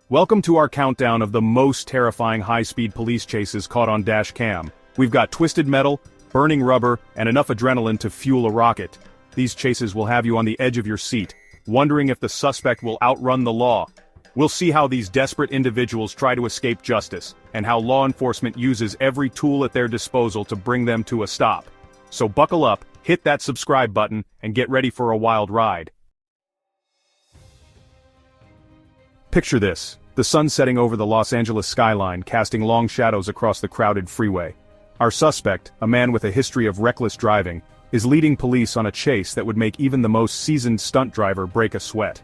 Welcome to our countdown of the most terrifying high-speed police chases caught on Dashcam. We've got twisted metal, burning rubber, and enough adrenaline to fuel a rocket. These chases will have you on the edge of your seat, wondering if the suspect will outrun the law. We'll see how these desperate individuals try to escape justice, and how law enforcement uses every tool at their disposal to bring them to a stop. So buckle up, hit that subscribe button, and get ready for a wild ride. Picture this, the sun setting over the Los Angeles skyline, casting long shadows across the crowded freeway. Our suspect, a man with a history of reckless driving, is leading police on a chase that would make even the most seasoned stunt driver break a sweat.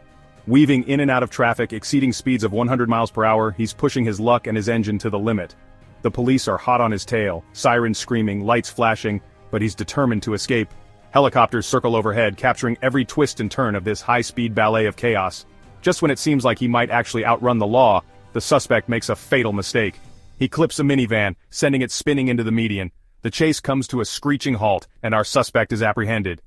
Weaving in and out of traffic, exceeding speeds of 100 miles per hour, he's pushing his luck and his engine to the limit. The police are hot on his tail, sirens screaming, lights flashing, but he's determined to escape. Helicopters circle overhead, capturing every twist and turn of this high-speed ballet of chaos. Just when it seems like he might actually outrun the law, the suspect makes a fatal mistake. He clips a minivan, sending it spinning into the median. The chase comes to a screeching halt, and our suspect is apprehended.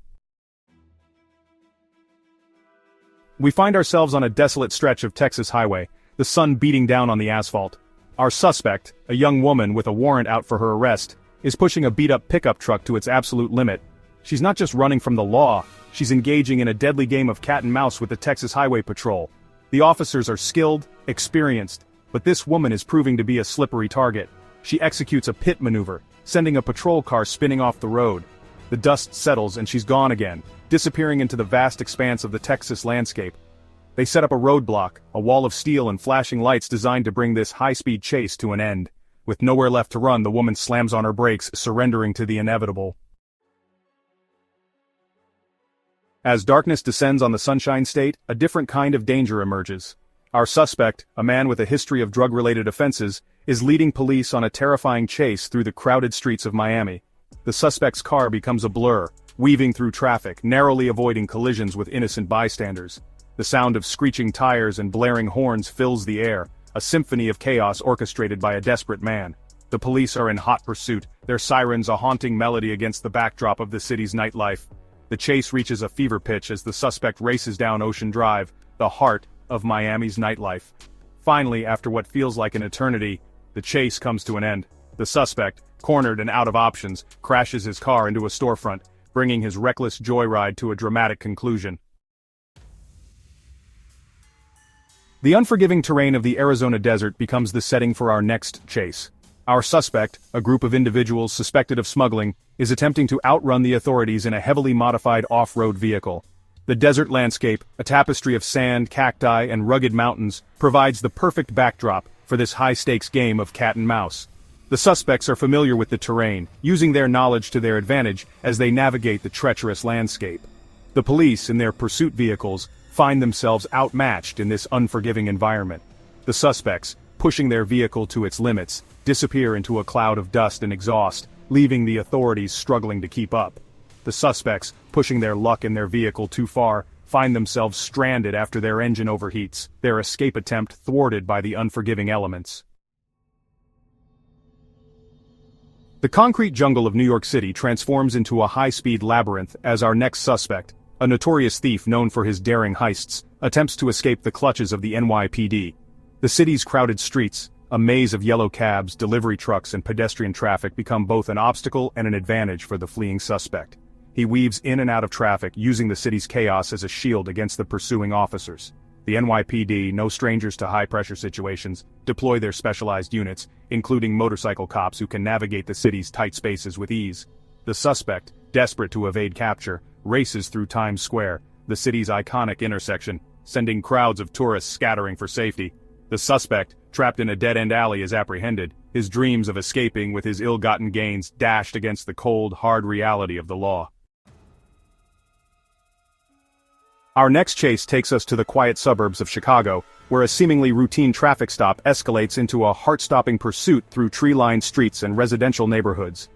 We find ourselves on a desolate stretch of Texas highway, the sun beating down on the asphalt. Our suspect, a young woman with a warrant out for her arrest, is pushing a beat-up pickup truck to its absolute limit. She's not just running from the law, she's engaging in a deadly game of cat and mouse with the Texas Highway Patrol. The officers are skilled, experienced, but this woman is proving to be a slippery target. She executes a pit maneuver, sending a patrol car spinning off the road. The dust settles and she's gone again, disappearing into the vast expanse of the Texas landscape. They set up a roadblock, a wall of steel and flashing lights designed to bring this high-speed chase to an end. With nowhere left to run, the woman slams on her brakes, surrendering to the inevitable. As darkness descends on the Sunshine State, a different kind of danger emerges. Our suspect, a man with a history of drug-related offenses, is leading police on a terrifying chase through the crowded streets of Miami. The suspect's car becomes a blur, weaving through traffic, narrowly avoiding collisions with innocent bystanders. The sound of screeching tires and blaring horns fills the air, a symphony of chaos orchestrated by a desperate man. The police are in hot pursuit, their sirens a haunting melody against the backdrop of the city's nightlife. The chase reaches a fever pitch as the suspect races down Ocean Drive, the heart of Miami's nightlife. Finally, after what feels like an eternity, the chase comes to an end. The suspect, cornered and out of options, crashes his car into a storefront, bringing his reckless joyride to a dramatic conclusion. The unforgiving terrain of the Arizona desert becomes the setting for our next chase. Our suspect, a group of individuals suspected of smuggling, is attempting to outrun the authorities in a heavily modified off-road vehicle. The desert landscape, a tapestry of sand, cacti, and rugged mountains, provides the perfect backdrop for this high-stakes game of cat and mouse. The suspects are familiar with the terrain, using their knowledge to their advantage as they navigate the treacherous landscape. The police, in their pursuit vehicles, find themselves outmatched in this unforgiving environment. The suspects, pushing their vehicle to its limits, disappear into a cloud of dust and exhaust, leaving the authorities struggling to keep up. The suspects, pushing their luck in their vehicle too far, find themselves stranded after their engine overheats, their escape attempt thwarted by the unforgiving elements. The concrete jungle of New York City transforms into a high-speed labyrinth as our next suspect, a notorious thief known for his daring heists, attempts to escape the clutches of the NYPD. The city's crowded streets, a maze of yellow cabs, delivery trucks, and pedestrian traffic become both an obstacle and an advantage for the fleeing suspect. He weaves in and out of traffic, using the city's chaos as a shield against the pursuing officers. The NYPD, no strangers to high-pressure situations, deploy their specialized units, including motorcycle cops who can navigate the city's tight spaces with ease. The suspect, desperate to evade capture, races through Times Square, the city's iconic intersection, sending crowds of tourists scattering for safety. The suspect, trapped in a dead-end alley, is apprehended, his dreams of escaping with his ill-gotten gains dashed against the cold, hard reality of the law. Our next chase takes us to the quiet suburbs of Chicago, where a seemingly routine traffic stop escalates into a heart-stopping pursuit through tree-lined streets and residential neighborhoods.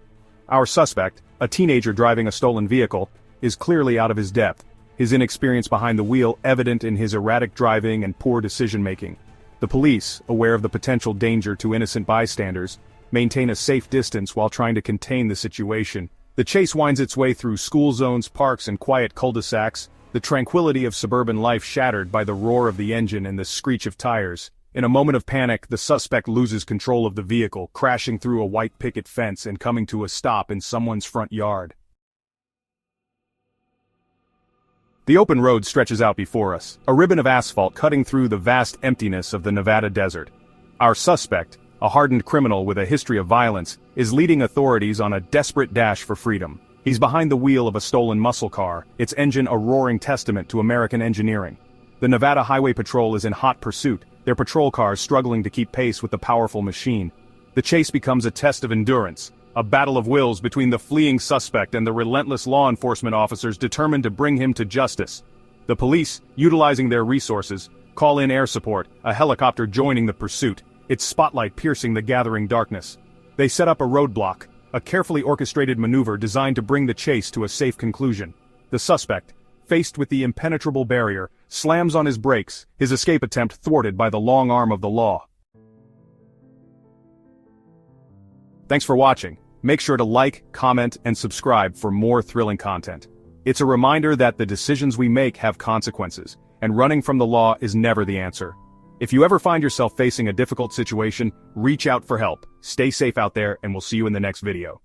Our suspect, a teenager driving a stolen vehicle, is clearly out of his depth, his inexperience behind the wheel evident in his erratic driving and poor decision-making. The police, aware of the potential danger to innocent bystanders, maintain a safe distance while trying to contain the situation. The chase winds its way through school zones, parks, and quiet cul-de-sacs, the tranquility of suburban life shattered by the roar of the engine and the screech of tires. In a moment of panic, the suspect loses control of the vehicle, crashing through a white picket fence and coming to a stop in someone's front yard. The open road stretches out before us, a ribbon of asphalt cutting through the vast emptiness of the Nevada desert. Our suspect, a hardened criminal with a history of violence, is leading authorities on a desperate dash for freedom. He's behind the wheel of a stolen muscle car, its engine a roaring testament to American engineering. The Nevada Highway Patrol is in hot pursuit, their patrol cars struggling to keep pace with the powerful machine. The chase becomes a test of endurance, a battle of wills between the fleeing suspect and the relentless law enforcement officers determined to bring him to justice. The police, utilizing their resources, call in air support, a helicopter joining the pursuit, its spotlight piercing the gathering darkness. They set up a roadblock, a carefully orchestrated maneuver designed to bring the chase to a safe conclusion. The suspect, faced with the impenetrable barrier, slams on his brakes, his escape attempt thwarted by the long arm of the law. Thanks for watching. Make sure to like, comment, and subscribe for more thrilling content. It's a reminder that the decisions we make have consequences, and running from the law is never the answer. If you ever find yourself facing a difficult situation, reach out for help. Stay safe out there, and we'll see you in the next video.